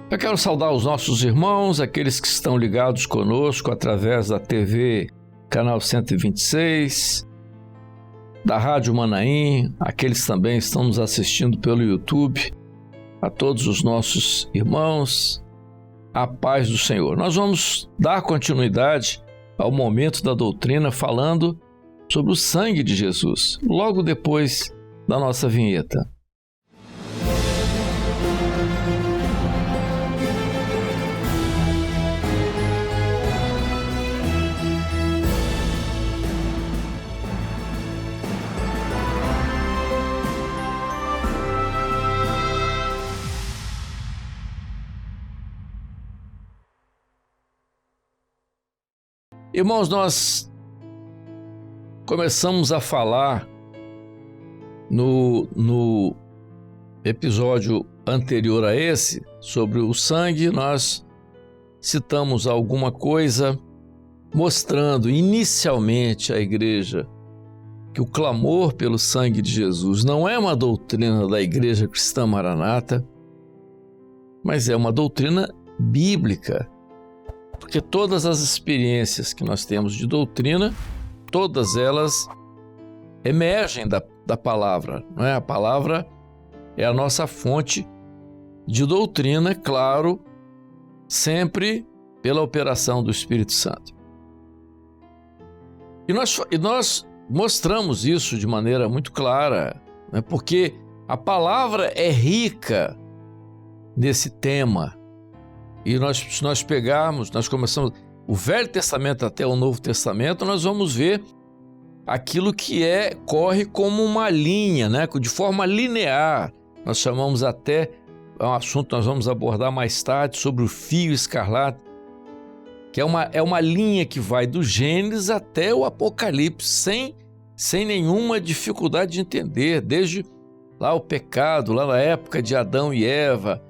Eu quero saudar os nossos irmãos, aqueles que estão ligados conosco através da TV Canal 126, da Rádio Manaim, aqueles que também estão nos assistindo pelo YouTube, a todos os nossos irmãos, a paz do Senhor. Nós vamos dar continuidade ao momento da doutrina falando sobre o sangue de Jesus, logo depois da nossa vinheta. Irmãos, nós começamos a falar no episódio anterior a esse sobre o sangue. Nós citamos alguma coisa mostrando inicialmente à igreja que o clamor pelo sangue de Jesus não é uma doutrina da Igreja Cristã Maranata, mas é uma doutrina bíblica. Porque todas as experiências que nós temos de doutrina, todas elas emergem da palavra, não é? A palavra é a nossa fonte de doutrina, claro, sempre pela operação do Espírito Santo. E nós mostramos isso de maneira muito clara, né? Porque a palavra é rica nesse tema. E se nós pegarmos, nós começamos o Velho Testamento até o Novo Testamento, nós vamos ver aquilo que corre como uma linha, né? De forma linear. Nós chamamos até, é um assunto que nós vamos abordar mais tarde, sobre o fio escarlate, que é uma linha que vai do Gênesis até o Apocalipse, sem nenhuma dificuldade de entender, desde lá o pecado, lá na época de Adão e Eva.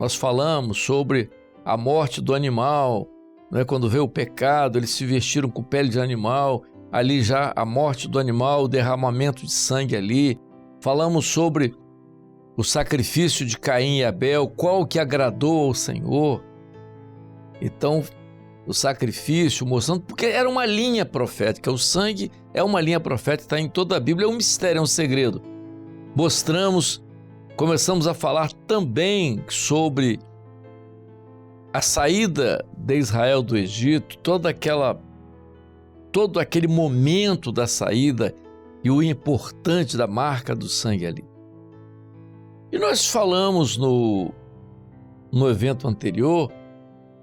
Nós falamos sobre a morte do animal, né? Quando veio o pecado, eles se vestiram com pele de animal, ali já a morte do animal, o derramamento de sangue ali. Falamos sobre o sacrifício de Caim e Abel, qual que agradou ao Senhor. Então, o sacrifício mostrando, porque era uma linha profética, o sangue é uma linha profética, está em toda a Bíblia, é um mistério, é um segredo. Começamos a falar também sobre a saída de Israel do Egito, todo aquele momento da saída e o importante da marca do sangue ali. E nós falamos no evento anterior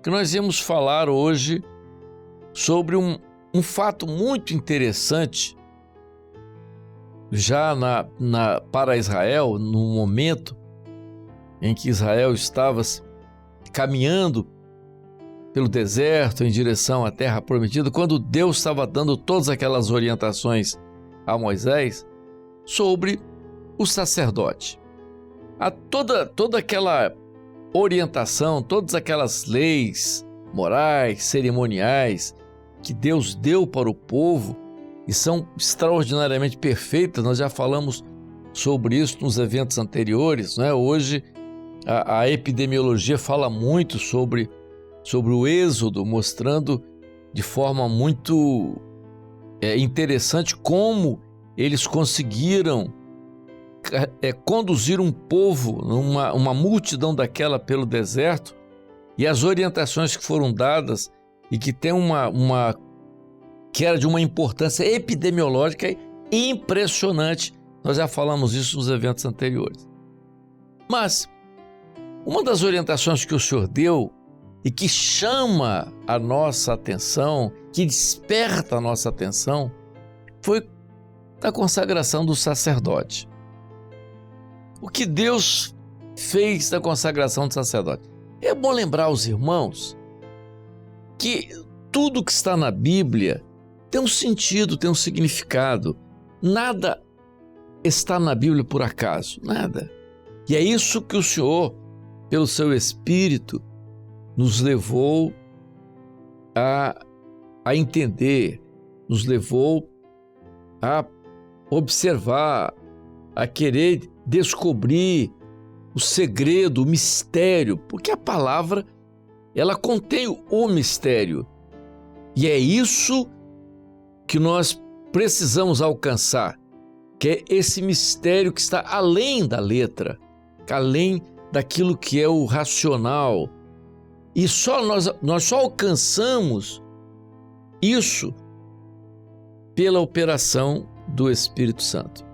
que nós íamos falar hoje sobre um fato muito interessante já para Israel, no momento em que Israel estava caminhando pelo deserto em direção à terra prometida, quando Deus estava dando todas aquelas orientações a Moisés sobre o sacerdote. Toda aquela orientação, todas aquelas leis morais, cerimoniais que Deus deu para o povo e são extraordinariamente perfeitas. Nós já falamos sobre isso nos eventos anteriores, não é? Hoje a epidemiologia fala muito sobre o êxodo, mostrando de forma muito interessante como eles conseguiram conduzir um povo, uma multidão daquela pelo deserto, e as orientações que foram dadas e que tem que era de uma importância epidemiológica impressionante. Nós já falamos isso nos eventos anteriores. Mas uma das orientações que o Senhor deu e que chama a nossa atenção, que desperta a nossa atenção, foi a consagração do sacerdote. O que Deus fez da consagração do sacerdote? É bom lembrar aos irmãos que tudo que está na Bíblia tem um sentido, tem um significado. Nada está na Bíblia por acaso, nada. E é isso que o Senhor, pelo seu Espírito, nos levou a entender, nos levou a observar, a querer descobrir o segredo, o mistério, porque a palavra, ela contém o mistério. E é isso que nós precisamos alcançar, que é esse mistério que está além da letra, além daquilo que é o racional. E nós só alcançamos isso pela operação do Espírito Santo.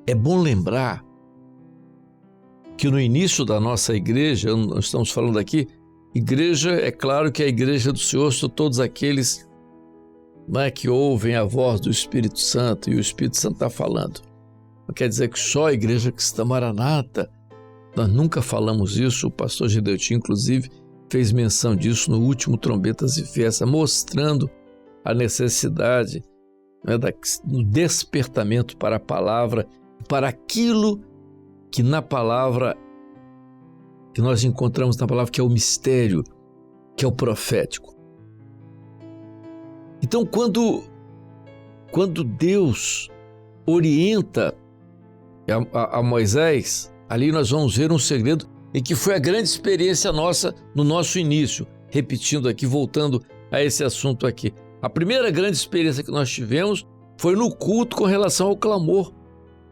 É bom lembrar que no início da nossa igreja, nós estamos falando aqui, igreja, é claro que a igreja do Senhor são todos aqueles, né, que ouvem a voz do Espírito Santo e o Espírito Santo está falando. Não quer dizer que só a igreja cristã Maranata. Nós nunca falamos isso, o pastor Gedeutinho, inclusive, fez menção disso no último Trombetas e Festa, mostrando a necessidade, né, do despertamento para a palavra, para aquilo que na palavra, que nós encontramos na palavra, que é o mistério, que é o profético. Então, quando Deus orienta a Moisés, ali nós vamos ver um segredo e que foi a grande experiência nossa no nosso início. Repetindo aqui, voltando a esse assunto aqui. A primeira grande experiência que nós tivemos foi no culto com relação ao clamor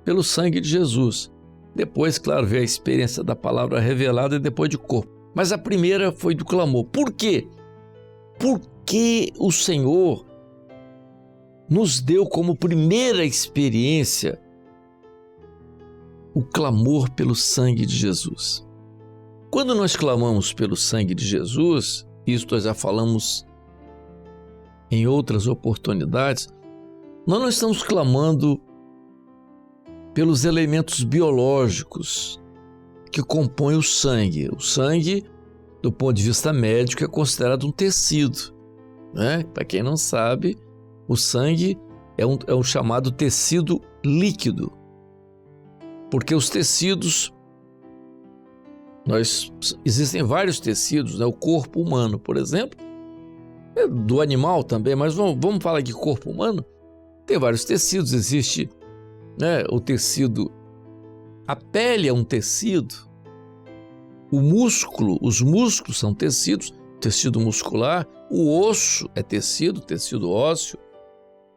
pelo sangue de Jesus. Depois, claro, veio a experiência da palavra revelada e depois de corpo. Mas a primeira foi do clamor. Por quê? Porque o Senhor nos deu como primeira experiência o clamor pelo sangue de Jesus. Quando nós clamamos pelo sangue de Jesus, isso nós já falamos em outras oportunidades, nós não estamos clamando pelos elementos biológicos que compõem o sangue. O sangue, do ponto de vista médico, é considerado um tecido, né? Para quem não sabe, o sangue é um chamado tecido líquido. Porque os tecidos, existem vários tecidos, né? O corpo humano, por exemplo, do animal também, mas vamos falar de corpo humano, tem vários tecidos, existe, né, o tecido, a pele é um tecido, o músculo, os músculos são tecidos, tecido muscular, o osso é tecido ósseo,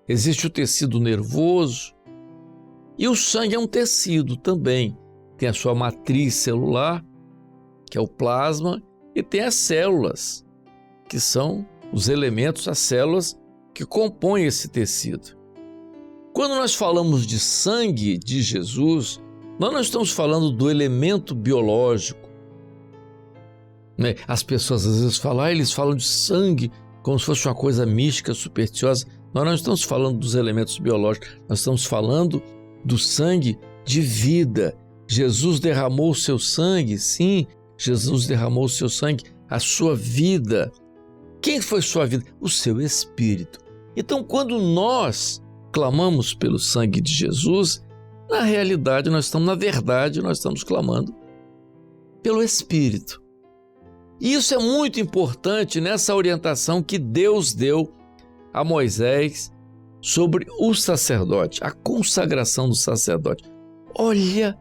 existe o tecido nervoso, e o sangue é um tecido também. Tem a sua matriz celular, que é o plasma, e tem as células, que são os elementos, as células que compõem esse tecido. Quando nós falamos de sangue de Jesus, nós não estamos falando do elemento biológico, né? As pessoas às vezes falam, eles falam de sangue como se fosse uma coisa mística, supersticiosa. Nós não estamos falando dos elementos biológicos, nós estamos falando do sangue de vida. Jesus derramou o seu sangue, sim, Jesus derramou o seu sangue, a sua vida. Quem foi sua vida? O seu espírito. Então, quando nós clamamos pelo sangue de Jesus, na realidade, nós estamos clamando pelo Espírito. E isso é muito importante nessa orientação que Deus deu a Moisés sobre o sacerdote, a consagração do sacerdote. Olha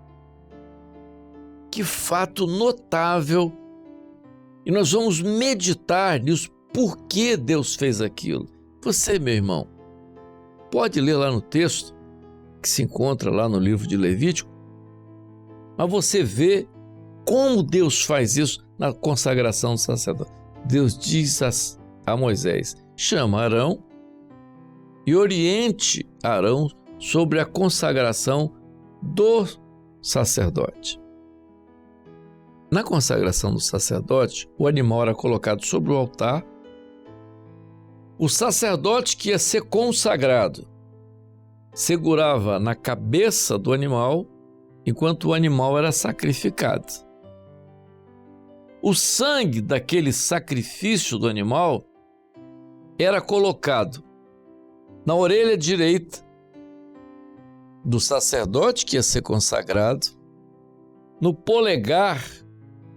que fato notável! E nós vamos meditar nisso, por que Deus fez aquilo. Você, meu irmão, pode ler lá no texto, que se encontra lá no livro de Levítico, mas você vê como Deus faz isso na consagração do sacerdote. Deus diz a Moisés, chama Arão e oriente Arão sobre a consagração do sacerdote. Na consagração do sacerdote, o animal era colocado sobre o altar. O sacerdote que ia ser consagrado segurava na cabeça do animal enquanto o animal era sacrificado. O sangue daquele sacrifício do animal era colocado na orelha direita do sacerdote que ia ser consagrado, no polegar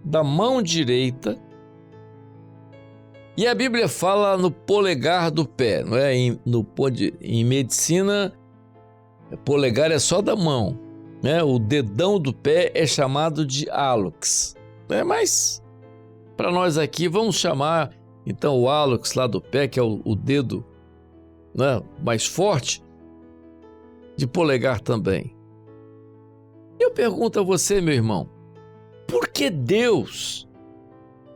da mão direita, e a Bíblia fala no polegar do pé, não é? Em medicina, polegar é só da mão, né? O dedão do pé é chamado de hálux, né? Mas para nós aqui vamos chamar então o hálux lá do pé, que é o dedo, né, mais forte, de polegar também. Eu pergunto a você, meu irmão, por que Deus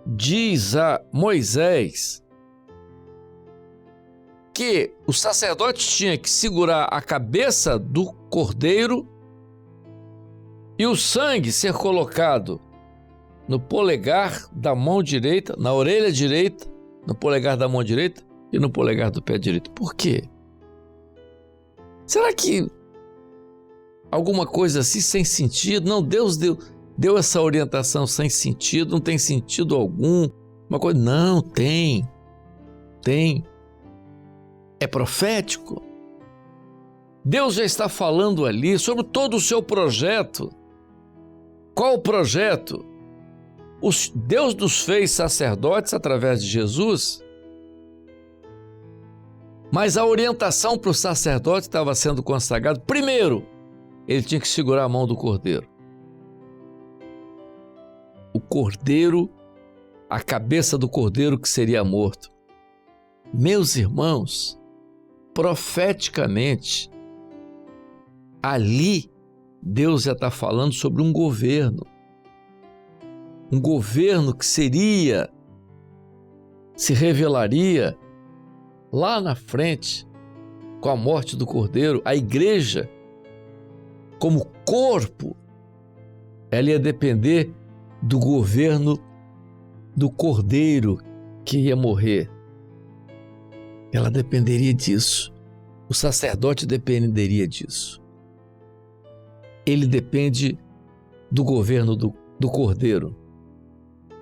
diz a Moisés que o sacerdote tinha que segurar a cabeça do cordeiro e o sangue ser colocado no polegar da mão direita, na orelha direita, no polegar da mão direita e no polegar do pé direito? Por quê? Será que alguma coisa assim sem sentido? Não, Deus deu essa orientação sem sentido, não tem sentido algum. Uma coisa, não, tem. É profético. Deus já está falando ali sobre todo o seu projeto. Qual o projeto? Deus nos fez sacerdotes através de Jesus, mas a orientação para o sacerdote estava sendo consagrado. Primeiro, ele tinha que segurar a mão do cordeiro. O cordeiro, a cabeça do cordeiro que seria morto. Meus irmãos, profeticamente, ali Deus já está falando sobre um governo que se revelaria lá na frente com a morte do cordeiro. A igreja, como corpo, ela ia depender do governo do cordeiro que ia morrer. Ela dependeria disso. O sacerdote dependeria disso. Ele depende do governo do cordeiro.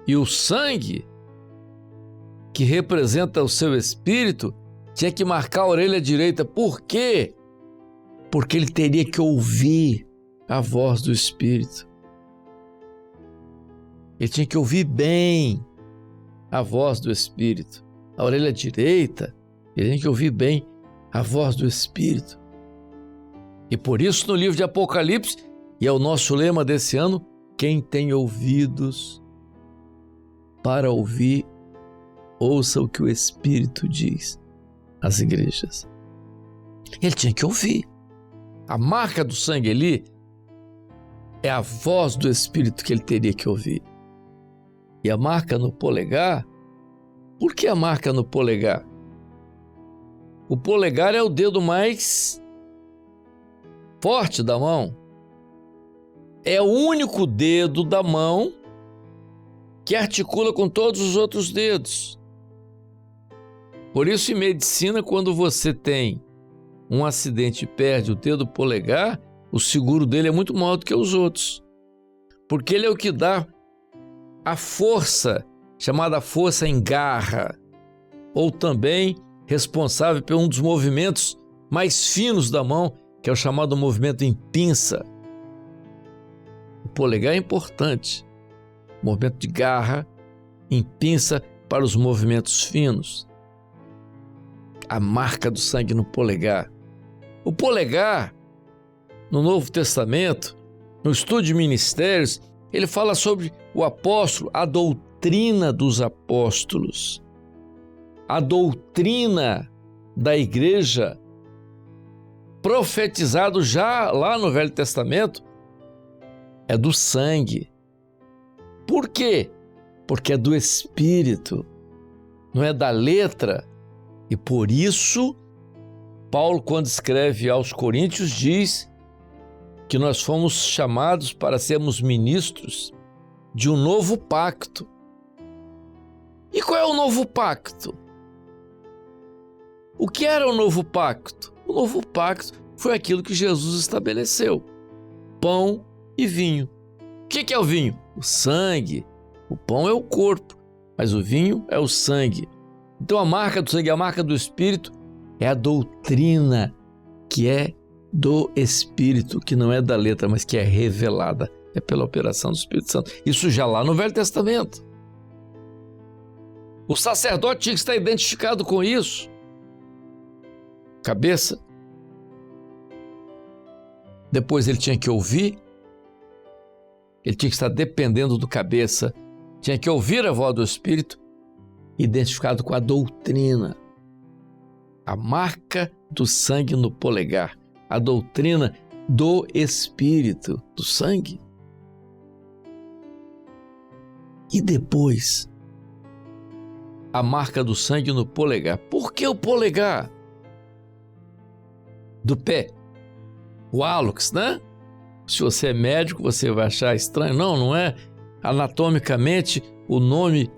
E o sangue, que representa o seu espírito, tinha que marcar a orelha direita. Por quê? Porque ele teria que ouvir a voz do Espírito. Ele tinha que ouvir bem a voz do Espírito. A orelha direita, ele tinha que ouvir bem a voz do Espírito. E por isso no livro de Apocalipse, e é o nosso lema desse ano, quem tem ouvidos para ouvir, ouça o que o Espírito diz às igrejas. Ele tinha que ouvir. A marca do sangue ali é a voz do Espírito que ele teria que ouvir. E a marca no polegar, por que a marca no polegar? O polegar é o dedo mais forte da mão. É o único dedo da mão que articula com todos os outros dedos. Por isso, em medicina, quando você tem um acidente e perde o dedo polegar, o seguro dele é muito maior do que os outros. Porque ele é o que dá a força, chamada força em garra, ou também responsável por um dos movimentos mais finos da mão, que é o chamado movimento em pinça. O polegar é importante. Movimento de garra, em pinça para os movimentos finos. A marca do sangue no polegar. O polegar, no Novo Testamento, no estudo de ministérios, ele fala sobre o apóstolo, a doutrina dos apóstolos. A doutrina da igreja, profetizado já lá no Velho Testamento, é do sangue. Por quê? Porque é do Espírito, não é da letra. E por isso, Paulo, quando escreve aos Coríntios, diz que nós fomos chamados para sermos ministros de um novo pacto. E qual é o novo pacto? O que era o novo pacto? O novo pacto foi aquilo que Jesus estabeleceu: pão e vinho. O que é o vinho? O sangue. O pão é o corpo, mas o vinho é o sangue. Então a marca do sangue, a marca do Espírito, é a doutrina que é do Espírito, que não é da letra, mas que é revelada. É pela operação do Espírito Santo. Isso já lá no Velho Testamento. O sacerdote tinha que estar identificado com isso. Cabeça, Depois ele tinha que ouvir, ele tinha que estar dependendo do cabeça, tinha que ouvir a voz do Espírito, identificado com a doutrina, a marca do sangue no polegar, a doutrina do Espírito, do sangue. E depois, a marca do sangue no polegar. Por que o polegar? Do pé. O hálux, né? Se você é médico, você vai achar estranho. Não, não é. Anatomicamente, o nome,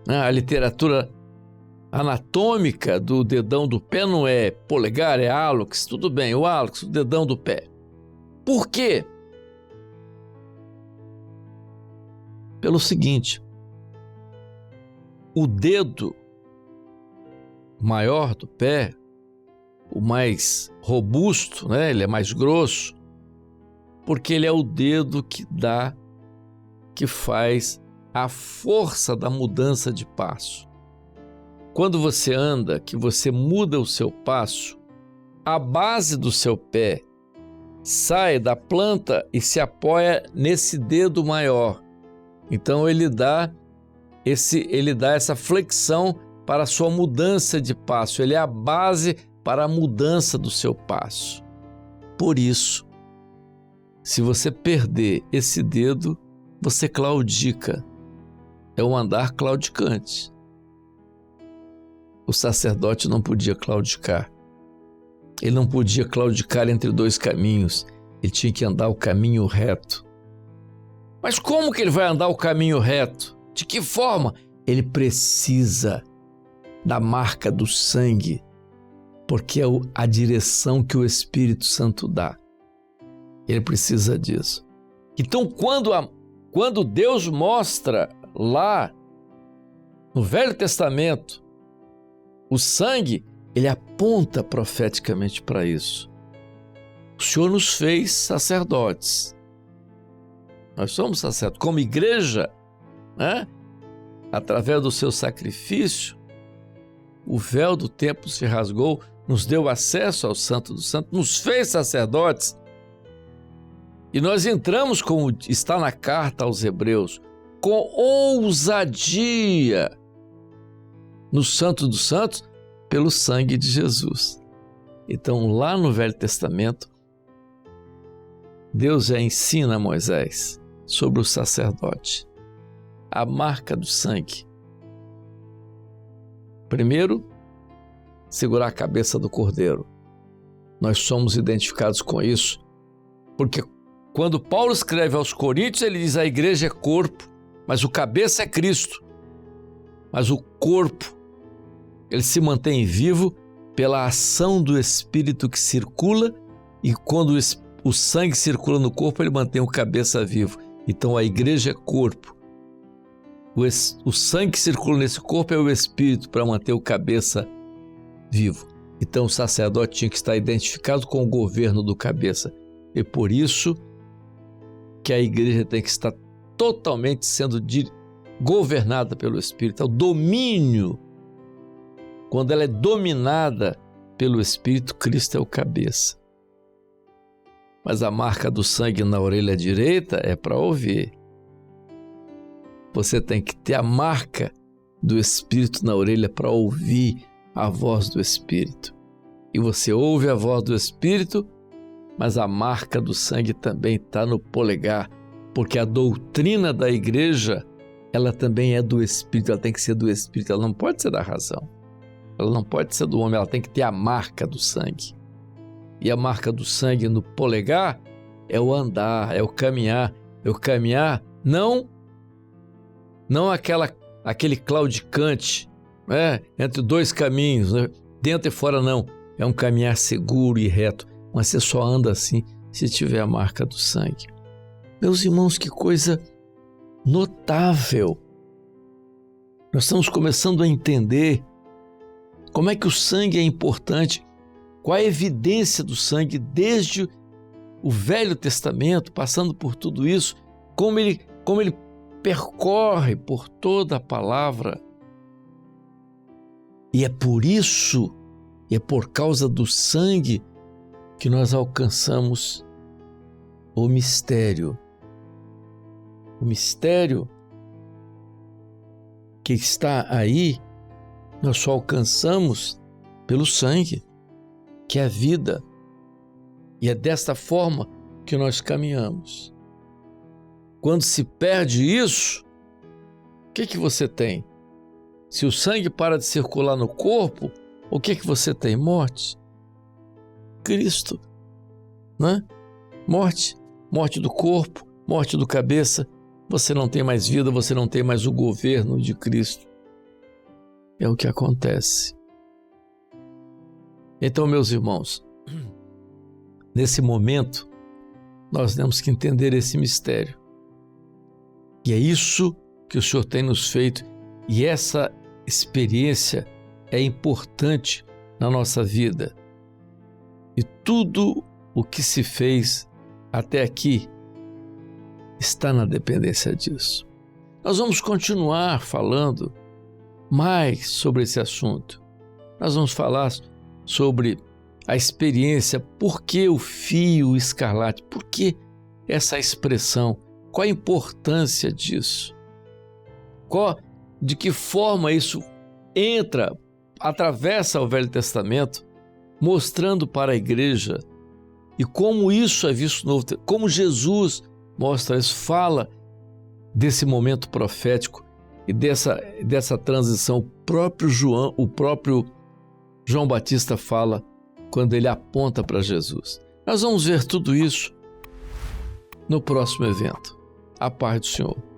né, a literatura anatômica do dedão do pé não é polegar, é hálux. Tudo bem, o hálux, o dedão do pé. Por quê? Pelo seguinte, o dedo maior do pé, o mais robusto, né? Ele é mais grosso, porque ele é o dedo que faz a força da mudança de passo. Quando você anda, que você muda o seu passo, a base do seu pé sai da planta e se apoia nesse dedo maior. Então ele dá essa flexão para a sua mudança de passo. Ele é a base para a mudança do seu passo. Por isso, se você perder esse dedo, você claudica. É um andar claudicante. O sacerdote não podia claudicar. Ele não podia claudicar entre dois caminhos. Ele tinha que andar o caminho reto. Mas como que ele vai andar o caminho reto? De que forma? Ele precisa da marca do sangue, porque é a direção que o Espírito Santo dá. Ele precisa disso. Então, quando Deus mostra lá no Velho Testamento o sangue, ele aponta profeticamente para isso. O Senhor nos fez sacerdotes. Nós somos sacerdotes. Como igreja, né? Através do seu sacrifício, o véu do templo se rasgou, nos deu acesso ao Santo dos Santos, nos fez sacerdotes. E nós entramos, como está na carta aos Hebreus, com ousadia no Santo dos Santos, pelo sangue de Jesus. Então, lá no Velho Testamento, Deus já ensina a Moisés sobre o sacerdote, a marca do sangue. Primeiro, segurar a cabeça do cordeiro. Nós somos identificados com isso, porque quando Paulo escreve aos Coríntios, ele diz: a igreja é corpo, mas o cabeça é Cristo. Mas o corpo, ele se mantém vivo pela ação do Espírito que circula, e quando o sangue circula no corpo, ele mantém o cabeça vivo. Então a igreja é corpo. O sangue que circula nesse corpo é o Espírito para manter o cabeça vivo. Então o sacerdote tinha que estar identificado com o governo do cabeça. E por isso que a igreja tem que estar totalmente sendo governada pelo Espírito. É o domínio. Quando ela é dominada pelo Espírito, Cristo é o cabeça. Mas a marca do sangue na orelha direita é para ouvir. Você tem que ter a marca do Espírito na orelha para ouvir a voz do Espírito. E você ouve a voz do Espírito, mas a marca do sangue também está no polegar, porque a doutrina da igreja, ela também é do Espírito, ela tem que ser do Espírito, ela não pode ser da razão. Ela não pode ser do homem, ela tem que ter a marca do sangue. E a marca do sangue no polegar é o andar, é o caminhar. É o caminhar, não aquele claudicante, né, entre dois caminhos, né, dentro e fora, não. É um caminhar seguro e reto. Mas você só anda assim se tiver a marca do sangue. Meus irmãos, que coisa notável. Nós estamos começando a entender como é que o sangue é importante, qual a evidência do sangue desde o Velho Testamento, passando por tudo isso, como ele percorre por toda a palavra. E é por isso, e é por causa do sangue, que nós alcançamos o mistério. O mistério que está aí, nós só alcançamos pelo sangue, que é a vida. E é desta forma que nós caminhamos. Quando se perde isso, o que você tem? Se o sangue para de circular no corpo, o que você tem? Morte. Cristo, né? Morte. Morte do corpo, morte do cabeça. Você não tem mais vida, você não tem mais o governo de Cristo. É o que acontece. Então, meus irmãos, nesse momento, nós temos que entender esse mistério. E é isso que o Senhor tem nos feito. E essa experiência é importante na nossa vida. E tudo o que se fez até aqui está na dependência disso. Nós vamos continuar falando mais sobre esse assunto. Nós vamos falar sobre a experiência, por que o fio escarlate, por que essa expressão, qual a importância disso, de que forma isso entra, atravessa o Velho Testamento, mostrando para a igreja e como isso é visto no Novo, como Jesus mostra isso, fala desse momento profético e dessa transição. O próprio João Batista fala quando ele aponta para Jesus. Nós vamos ver tudo isso no próximo evento. A paz do Senhor.